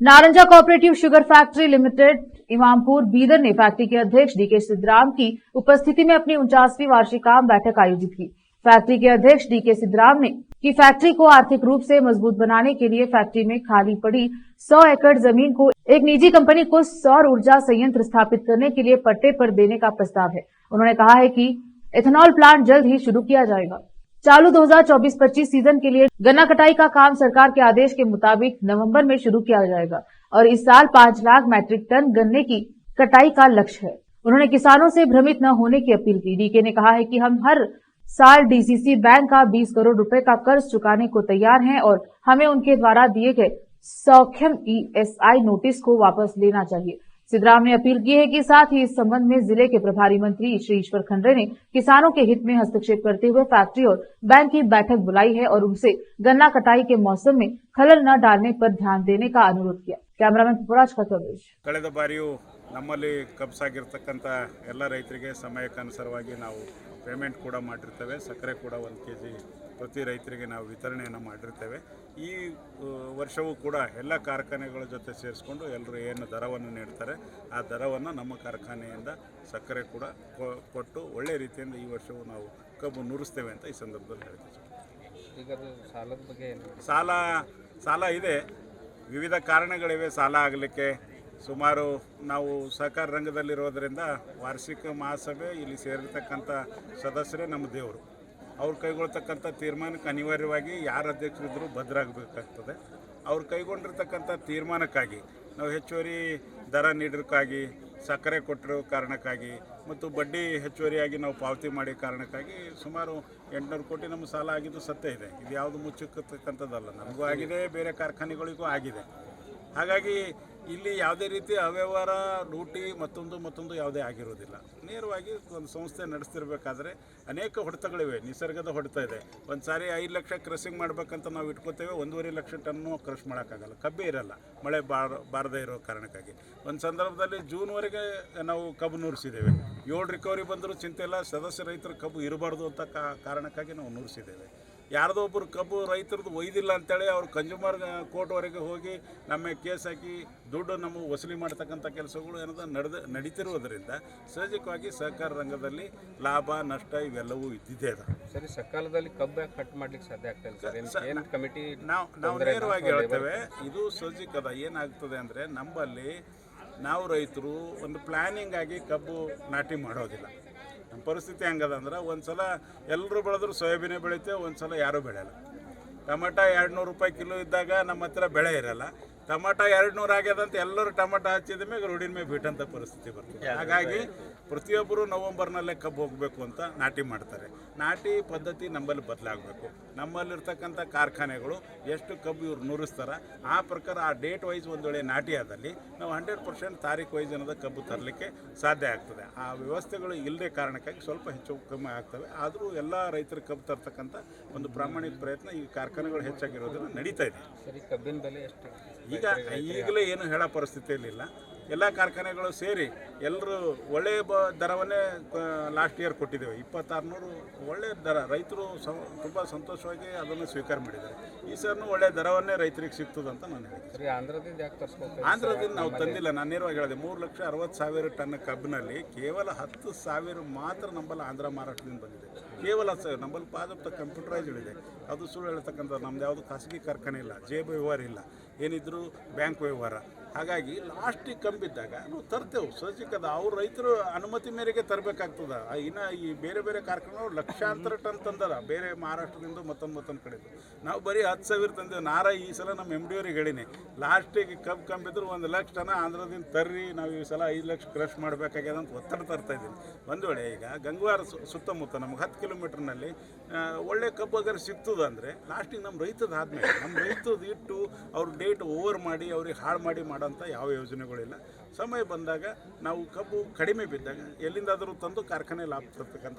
नारंजा cooperative sugar factory limited Imampur Bidar ने factory के अध्यक्ष डीके सिद्धराम की उपस्थिति में अपनी 49वीं वार्षिक आम बैठक आयोजित की। फैक्ट्री के अध्यक्ष डीके सिद्धराम ने कि फैक्ट्री को आर्थिक रूप से मजबूत बनाने के लिए फैक्ट्री में खाली पड़ी 100 एकड़ जमीन को एक निजी कंपनी को सौर ऊर्जा संयंत्र स्थापित करने के लिए पट्टे पर देने का प्रस्ताव है। उन्होंने कहा है कि एथेनॉल प्लांट जल्द ही शुरू किया जाएगा। चालू 2024-25 सीजन के लिए गन्ना कटाई का काम सरकार के आदेश के मुताबिक नवंबर में शुरू किया जाएगा और इस साल 5 लाख मैट्रिक टन गन्ने की कटाई का लक्ष्य है। उन्होंने किसानों से भ्रमित न होने की अपील की। डीके ने कहा है कि हम हर साल डीसीसी बैंक का 20 करोड़ रुपए का कर्ज चुकाने को तैयार हैं और हमें उनके द्वारा दिए गए सौख्यम ईएसआई नोटिस को वापस लेना चाहिए। सिद्धराम ने अपील की है कि साथ ही इस संबंध में जिले के प्रभारी मंत्री श्री ईश्वर खंडरे ने किसानों के हित में हस्तक्षेप करते हुए फैक्ट्री और बैंक की बैठक बुलाई है और उनसे गन्ना कटाई के मौसम में खलल न डालने पर ध्यान देने का अनुरोध किया। कैमरामैन पुराज का कवरेज। ಕಳೆದ ಬಾರಿಯೂ ನಮ್ಮಲ್ಲಿ ಕಬ್ಸಾಗಿರ್ತಕ್ಕಂಥ ಎಲ್ಲ ರೈತರಿಗೆ ಸಮಯಕ್ಕನುಸಾರವಾಗಿ ನಾವು ಪೇಮೆಂಟ್ ಕೂಡ ಮಾಡಿರ್ತೇವೆ. ಸಕ್ಕರೆ ಕೂಡ 1 kg ಪ್ರತಿ ರೈತರಿಗೆ ನಾವು ವಿತರಣೆಯನ್ನು ಮಾಡಿರ್ತೇವೆ. ಈ ವರ್ಷವೂ ಕೂಡ ಎಲ್ಲ ಕಾರ್ಖಾನೆಗಳ ಜೊತೆ ಸೇರಿಸ್ಕೊಂಡು ಎಲ್ಲರೂ ಏನು ದರವನ್ನು ನೀಡ್ತಾರೆ ಆ ದರವನ್ನು ನಮ್ಮ ಕಾರ್ಖಾನೆಯಿಂದ ಸಕ್ಕರೆ ಕೂಡ ಕೊಟ್ಟು ಒಳ್ಳೆ ರೀತಿಯಿಂದ ಈ ವರ್ಷವೂ ನಾವು ಕಬ್ಬು ನುರಿಸ್ತೇವೆ ಅಂತ ಈ ಸಂದರ್ಭದಲ್ಲಿ ಹೇಳ್ತೀವಿ. ಈಗ ಸಾಲದ ಬಗ್ಗೆ ಸಾಲ ಇದೆ, ವಿವಿಧ ಕಾರಣಗಳಿವೆ ಸಾಲ ಆಗಲಿಕ್ಕೆ. ಸುಮಾರು ನಾವು ಸಹಕಾರ ರಂಗದಲ್ಲಿರೋದರಿಂದ ವಾರ್ಷಿಕ ಮಹಾಸಭೆ ಇಲ್ಲಿ ಸೇರಿರ್ತಕ್ಕಂಥ ಸದಸ್ಯರೇ ನಮ್ಮ ದೇವರು. ಅವ್ರು ಕೈಗೊಳ್ತಕ್ಕಂಥ ತೀರ್ಮಾನಕ್ಕೆ ಅನಿವಾರ್ಯವಾಗಿ ಯಾರು ಅಧ್ಯಕ್ಷರಿದ್ದರೂ ಭದ್ರಾಗಬೇಕಾಗ್ತದೆ. ಅವ್ರು ಕೈಗೊಂಡಿರ್ತಕ್ಕಂಥ ತೀರ್ಮಾನಕ್ಕಾಗಿ ನಾವು ಹೆಚ್ಚುವರಿ ದರ ನೀಡೋಕ್ಕಾಗಿ, ಸಕ್ಕರೆ ಕೊಟ್ಟಿರೋ ಕಾರಣಕ್ಕಾಗಿ ಮತ್ತು ಬಡ್ಡಿ ಹೆಚ್ಚುವರಿಯಾಗಿ ನಾವು ಪಾವತಿ ಮಾಡಿ ಕಾರಣಕ್ಕಾಗಿ ಸುಮಾರು 800 ಕೋಟಿ ನಮ್ಮ ಸಾಲ ಆಗಿದ್ದು ಸತ್ಯ ಇದೆ. ಇದು ಯಾವುದು ಮುಚ್ಚಿಕ್ಕತಕ್ಕಂಥದ್ದಲ್ಲ, ನಮಗೂ ಆಗಿದೆ, ಬೇರೆ ಕಾರ್ಖಾನೆಗಳಿಗೂ ಆಗಿದೆ. ಹಾಗಾಗಿ ಇಲ್ಲಿ ಯಾವುದೇ ರೀತಿ ಅವ್ಯವಹಾರ, ಲೂಟಿ ಮತ್ತೊಂದು ಯಾವುದೇ ಆಗಿರೋದಿಲ್ಲ. ನೇರವಾಗಿ ಒಂದು ಸಂಸ್ಥೆ ನಡೆಸ್ತಿರ್ಬೇಕಾದ್ರೆ ಅನೇಕ ಹೊಡೆತಗಳಿವೆ, ನಿಸರ್ಗದ ಹೊಡೆತ ಇದೆ. ಒಂದು ಸಾರಿ 5 ಲಕ್ಷ ಕ್ರಷಿಂಗ್ ಮಾಡ್ಬೇಕಂತ ನಾವು ಇಟ್ಕೋತೇವೆ, 1.5 ಲಕ್ಷ ಟನ್ನು ಕ್ರಷ್ ಮಾಡೋಕ್ಕಾಗಲ್ಲ, ಕಬ್ಬೇ ಇರಲ್ಲ, ಮಳೆ ಬಾರದೇ ಇರೋ ಕಾರಣಕ್ಕಾಗಿ. ಒಂದು ಸಂದರ್ಭದಲ್ಲಿ ಜೂನ್ವರೆಗೆ ನಾವು ಕಬ್ಬು ನುರಿಸಿದ್ದೇವೆ. 7 ರಿಕವರಿ ಬಂದರೂ ಚಿಂತೆ ಇಲ್ಲ, ಸದಸ್ಯ ರೈತರು ಕಬ್ಬು ಇರಬಾರ್ದು ಅಂತ ಕಾರಣಕ್ಕಾಗಿ ನಾವು ನುರಿಸಿದ್ದೇವೆ. ಯಾರ್ದೋ ಒಬ್ಬರು ಕಬ್ಬು ರೈತರದ್ದು ಒಯ್ದಿಲ್ಲ ಅಂತೇಳಿ ಅವ್ರು ಕನ್ಸ್ಯೂಮರ್ ಕೋರ್ಟ್ವರೆಗೆ ಹೋಗಿ ನಮ್ಮ ಕೇಸ್ ಹಾಕಿ ದುಡ್ಡು ನಮಗೆ ವಸೂಲಿ ಮಾಡ್ತಕ್ಕಂಥ ಕೆಲಸಗಳು ಏನಾದ್ರು ನಡೀತಿರೋದರಿಂದ ಸಹಜವಾಗಿ ಸಹಕಾರ ರಂಗದಲ್ಲಿ ಲಾಭ ನಷ್ಟ ಇವೆಲ್ಲವೂ ಇದ್ದಿದ್ದೇ ಇದೆ. ಸರಿ, ಸಕಾಲದಲ್ಲಿ ಕಬ್ಬು ಕಟ್ ಮಾಡ್ಲಿಕ್ಕೆ ಸಾಧ್ಯ ಆಗ್ತಾ ಇಲ್ಲ ಕಮಿಟಿ? ನಾವು ನೇರವಾಗಿ ಹೇಳ್ತೇವೆ, ಇದು ಸಹಜಿಕದ. ಏನಾಗ್ತದೆ ಅಂದರೆ ನಮ್ಮಲ್ಲಿ ನಾವು ರೈತರು ಒಂದು ಪ್ಲ್ಯಾನಿಂಗ್ ಆಗಿ ಕಬ್ಬು ನಾಟಿ ಮಾಡೋದಿಲ್ಲ. ನಮ್ಮ ಪರಿಸ್ಥಿತಿ ಹೆಂಗದ ಅಂದ್ರೆ ಒಂದು ಸಲ ಎಲ್ಲರೂ ಬೆಳೆದ್ರು ಸೋಯಾಬೀನೇ ಬೆಳೀತೇವೆ, ಒಂದು ಸಲ ಯಾರೂ ಬೆಳೆಯಲ್ಲ. ಟೊಮೆಟೊ 200 ರೂಪಾಯಿ ಕಿಲೋ ಇದ್ದಾಗ ನಮ್ಮ ಹತ್ರ ಬೆಳೆ ಇರಲ್ಲ. ಟೊಮೆಟೊ 200 ಆಗ್ಯದಂತ ಎಲ್ಲರೂ ಟೊಮೆಟೊ ಹಚ್ಚಿದ ಮೇಲೆ ರೋಡಿನ ಮೇಲೆ ಬಿಟ್ಟಂಥ ಪರಿಸ್ಥಿತಿ ಬರ್ತದೆ. ಹಾಗಾಗಿ ಪ್ರತಿಯೊಬ್ಬರು ನವಂಬರ್ನಲ್ಲೇ ಕಬ್ಬು ಹೋಗಬೇಕು ಅಂತ ನಾಟಿ ಮಾಡ್ತಾರೆ. ನಾಟಿ ಪದ್ಧತಿ ನಮ್ಮಲ್ಲಿ ಬದಲಾಗಬೇಕು. ನಮ್ಮಲ್ಲಿರ್ತಕ್ಕಂಥ ಕಾರ್ಖಾನೆಗಳು ಎಷ್ಟು ಕಬ್ಬು ಇವ್ರು ನುರಿಸ್ತಾರೆ ಆ ಪ್ರಕಾರ ಆ ಡೇಟ್ ವೈಸ್ ಒಂದು ವೇಳೆ ನಾಟಿ ಆದಲ್ಲಿ ನಾವು 100% ತಾರೀಕು ವೈಸ್ ಅನ್ನೋದು ಕಬ್ಬು ತರಲಿಕ್ಕೆ ಸಾಧ್ಯ ಆಗ್ತದೆ. ಆ ವ್ಯವಸ್ಥೆಗಳು ಇಲ್ಲದೆ ಕಾರಣಕ್ಕಾಗಿ ಸ್ವಲ್ಪ ಹೆಚ್ಚು ಕಮ್ಮಿ ಆಗ್ತವೆ. ಆದರೂ ಎಲ್ಲ ರೈತರು ಕಬ್ಬು ತರ್ತಕ್ಕಂಥ ಒಂದು ಪ್ರಾಮಾಣಿಕ ಪ್ರಯತ್ನ ಈ ಕಾರ್ಖಾನೆಗಳು ಹೆಚ್ಚಾಗಿರೋದನ್ನು ನಡೀತಾ ಇದೆ. ಸರಿ, ಕಬ್ಬಿನ ಬೆಲೆ ಎಷ್ಟು? ಈಗಲೇ ಏನು ಹೇಳೋ ಪರಿಸ್ಥಿತಿಯಲ್ಲಿಲ್ಲ. ಎಲ್ಲ ಕಾರ್ಖಾನೆಗಳು ಸೇರಿ ಎಲ್ಲರೂ ಒಳ್ಳೆಯ ದರವನ್ನೇ ಲಾಸ್ಟ್ ಇಯರ್ ಕೊಟ್ಟಿದ್ದೇವೆ. 2600 ಒಳ್ಳೆಯ ದರ, ರೈತರು ತುಂಬ ಸಂತೋಷವಾಗಿ ಅದನ್ನು ಸ್ವೀಕಾರ ಮಾಡಿದ್ದಾರೆ. ಈ ಸರ್ನೂ ಒಳ್ಳೆಯ ದರವನ್ನೇ ರೈತರಿಗೆ ಸಿಗ್ತದೆ ಅಂತ ನಾನು ಹೇಳ್ತೀನಿ. ಆಂಧ್ರದಿಂದ ನಾವು ತಂದಿಲ್ಲ. ನಾನು ನೇರವಾಗಿ ಹೇಳಿದೆ, 3,60,000 ಟನ್ ಕಬ್ಬಿನಲ್ಲಿ ಕೇವಲ 10,000 ಮಾತ್ರ ನಮ್ಮಲ್ಲಿ ಆಂಧ್ರ ಮಹಾರಾಷ್ಟ್ರದಿಂದ ಬಂದಿದೆ. ಕೇವಲ ನಮ್ಮಲ್ಲಿ ಪಾದಪ್ತ ಕಂಪ್ಯೂಟರೈಸ್ಡ್ ಇದೆ. ಅದು ಸುಳ್ಳು ಹೇಳ್ತಕ್ಕಂಥ ನಮ್ದು ಯಾವುದು ಖಾಸಗಿ ಕಾರ್ಖಾನೆ ಇಲ್ಲ, ಜೇಬು ವ್ಯವಹಾರ ಇಲ್ಲ, ಏನಿದ್ರು ಬ್ಯಾಂಕ್ ವ್ಯವಹಾರ. ಹಾಗಾಗಿ ಲಾಸ್ಟಿಗೆ ಕಂಬಿದ್ದಾಗ ನಾವು ತರ್ತೇವೆ. ಸಹಜಿಕದ ಅವ್ರ ರೈತರು ಅನುಮತಿ ಮೇರೆಗೆ ತರಬೇಕಾಗ್ತದೆ. ಇನ್ನು ಈ ಬೇರೆ ಬೇರೆ ಕಾರ್ಖಾನೆಗಳು ಲಕ್ಷಾಂತರ ಟನ್ ತಂದಾರ, ಬೇರೆ ಮಹಾರಾಷ್ಟ್ರದಿಂದ ಮತ್ತೊಂದು ಕಡೆದು. ನಾವು ಬರೀ 10,000 ತಂದೇವೆ. ಈ ಸಲ ನಮ್ಮ MD ಅವ್ರಿಗೆ ಹೇಳಿನಿ, ಲಾಸ್ಟಿಗೆ ಕಬ್ಬು ಕಂಬಿದ್ರು 1 ಲಕ್ಷ ಟನ್ ಆಂಧ್ರದಿಂದ ತರ್ರಿ, ನಾವು ಈ ಸಲ 5 ಲಕ್ಷ ಕ್ರಷ್ ಮಾಡಬೇಕಾಗ್ಯದ ಅಂತ ಒತ್ತಡ ತರ್ತಾ ಇದ್ದೀನಿ. ಒಂದು ವೇಳೆ ಈಗ ಗಂಗವಾರ ಸುತ್ತಮುತ್ತ ನಮ್ಗೆ 10 ಕಿಲೋಮೀಟ್ರ್ನಲ್ಲಿ ಒಳ್ಳೆ ಕಬ್ಬು ಅಗರ್ ಸಿಗ್ತದಂದರೆ ಲಾಸ್ಟಿಗೆ ನಮ್ಮ ರೈತದ ಆದಮೇಲೆ ನಮ್ಮ ರೈತದ ಇಟ್ಟು ಅವ್ರ ಡೇಟ್ ಓವರ್ ಮಾಡಿ ಅವ್ರಿಗೆ ಹಾಳು ಮಾಡಿ ಮಾಡೋಂಥ ಯಾವ ಯೋಜನೆಗಳಿಲ್ಲ. ಸಮಯ ಬಂದಾಗ ನಾವು ಕಬ್ಬು ಕಡಿಮೆ ಬಿದ್ದಾಗ ಎಲ್ಲಿಂದಾದರೂ ತಂದು ಕಾರ್ಖಾನೆ ಲಾಭ ತರ್ತಕ್ಕಂಥ